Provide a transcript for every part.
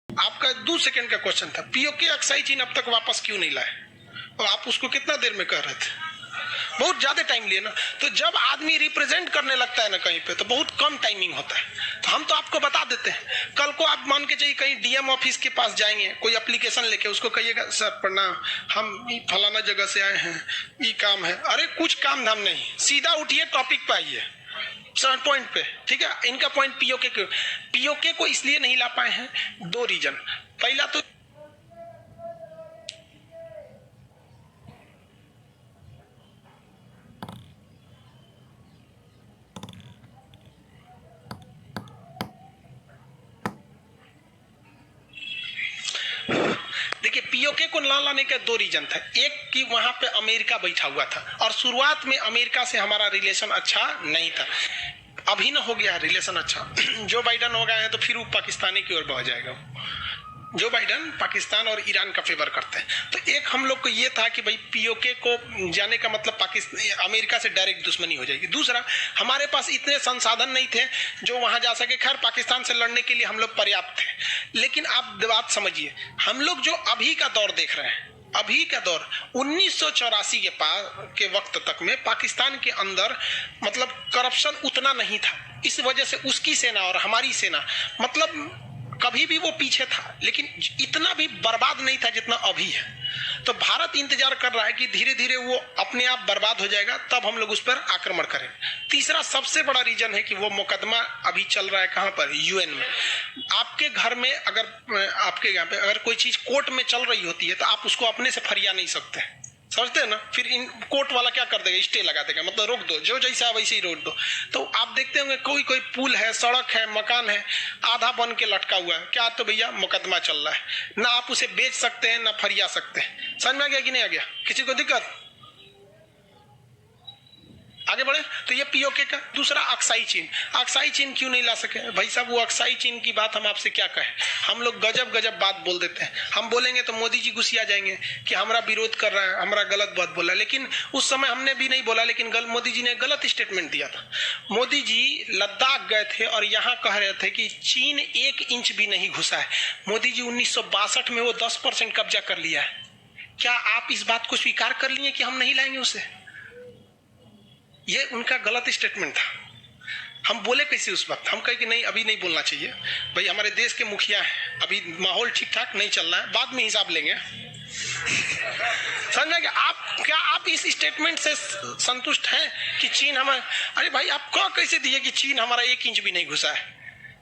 आपका 2 सेकंड का क्वेश्चन था, पीओके अक्साई चीन अब तक वापस क्यों नहीं लाए, और आप उसको कितना देर में कह रहे थे? बहुत ज्यादा टाइम लिए ना। तो जब आदमी रिप्रेजेंट करने लगता है ना कहीं पे, तो बहुत कम टाइमिंग होता है। तो हम तो आपको बता देते हैं, कल को आप मान के चाहिए कहीं डीएम ऑफिस के पास जाएंगे, कोई एप्लीकेशन लेके, उसको कहिएगा सर प्रणाम, हम फलाना जगह से आए हैं, ये काम है। अरे कुछ काम धाम नहीं, सीधा उठिए, टॉपिक पे आइए, पॉइंट पे। ठीक है, इनका पॉइंट पीओके को इसलिए नहीं ला पाए हैं, 2 रीजन। पहला तो देखिए, पीओके को ना लाने का 2 रीजन था। एक कि वहां पे अमेरिका बैठा हुआ था, और शुरुआत में अमेरिका से हमारा रिलेशन अच्छा नहीं था। अभी ना हो गया रिलेशन अच्छा। जो बाइडन हो गया है तो फिर वो पाकिस्तानी की ओर बढ़ जाएगा। जो बाइडन पाकिस्तान और ईरान का फेवर करते हैं। तो एक हम लोग को ये था कि भाई पीओके को जाने का मतलब पाकिस्तान अमेरिका से डायरेक्ट दुश्मनी हो जाएगी। दूसरा, हमारे पास इतने संसाधन नहीं थे जो वहां जा सके। खैर, पाकिस्तान से लड़ने के लिए हम लोग पर्याप्त थे, लेकिन आप बात समझिए, हम लोग जो अभी का दौर देख रहे हैं, अभी का दौर 1984 के वक्त तक में पाकिस्तान के अंदर मतलब करप्शन उतना नहीं था। इस वजह से उसकी सेना और हमारी सेना मतलब कभी भी वो पीछे था, लेकिन इतना भी बर्बाद नहीं था जितना अभी है। तो भारत इंतजार कर रहा है कि धीरे धीरे वो अपने आप बर्बाद हो जाएगा, तब हम लोग उस पर आक्रमण करें। तीसरा सबसे बड़ा रीजन है कि वो मुकदमा अभी चल रहा है कहां पर, यूएन में। आपके घर में अगर आपके यहाँ पे अगर कोई चीज कोर्ट में चल रही होती है तो आप उसको अपने से फरिया नहीं सकते, समझते हैं ना। फिर इन कोर्ट वाला क्या कर देगा, स्टे लगा देगा, मतलब रोक दो, जो जैसा वैसे ही रोक दो। तो आप देखते होंगे कोई कोई पुल है, सड़क है, मकान है, आधा बन के लटका हुआ है, क्या तो भैया मुकदमा चल रहा है, ना आप उसे बेच सकते हैं ना फरिया सकते हैं। समझ में आ गया कि नहीं आ गया, किसी को दिक्कत? आगे बढ़े तो ये पीओके का। दूसरा, अक्साई चीन। अक्साई चीन क्यों नहीं ला सके भाई साहब? वो अक्साई चीन की बात हम आपसे क्या कहें, हम लोग गजब गजब बात बोल देते हैं। हम बोलेंगे तो मोदी जी गुस्सिया जाएंगे कि हमारा विरोध कर रहा है, हमारा गलत बात बोला। लेकिन उस समय हमने भी नहीं बोला, लेकिन मोदी जी ने गलत स्टेटमेंट दिया था। मोदी जी लद्दाख गए थे और यहाँ कह रहे थे कि चीन 1 इंच भी नहीं घुसा है। मोदी जी 1962 में वो 10% कब्जा कर लिया है। क्या आप इस बात को स्वीकार कर लिए कि हम नहीं लाएंगे उसे? ये उनका गलत स्टेटमेंट था। हम बोले कैसे उस वक्त? हम कहे कि नहीं, अभी नहीं बोलना चाहिए भाई, हमारे देश के मुखिया हैं, अभी माहौल ठीक ठाक नहीं चल रहा है, बाद में हिसाब लेंगे। समझ में? क्या आप इस स्टेटमेंट से संतुष्ट हैं कि चीन हमारे? अरे भाई, आप कह कैसे दिए कि चीन हमारा 1 इंच भी नहीं घुसा है?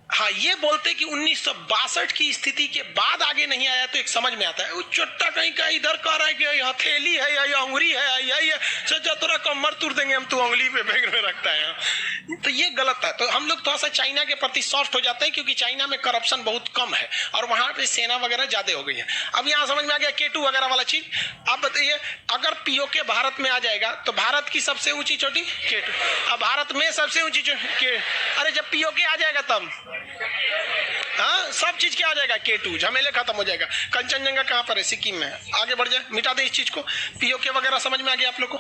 हाँ, ये बोलते कि 1962 की स्थिति के बाद आगे नहीं आया तो एक समझ में आता है। वो चट्टा कहीं का इधर कह रहा है कि हथेली है या ये अंगुरी है या ये सजा तोरा कमर तुर देंगे हम, तू अंगुली पे बैग में रखता है। तो ये गलत है। तो हम लोग थोड़ा सा चाइना के प्रति सॉफ्ट हो जाते हैं, क्योंकि चाइना में करप्शन बहुत कम है और वहां पे सेना वगैरह ज्यादा हो गई है। अब यहाँ समझ में आ गया K2 वगैरह वाला चीज। आप बताइए, अगर पीओके भारत में आ जाएगा तो भारत की सबसे ऊंची चोटी K2, अब भारत में सबसे ऊंची चोटी अरे जब पीओके आ जाएगा तब हाँ, सब चीज क्या आ जाएगा, K2, झमेले खत्म हो जाएगा। कंचनजंगा कहां पर है? सिक्किम में। आगे बढ़ जाए, मिटा दे इस चीज को। पीओके वगैरह समझ में आ गया आप लोग को?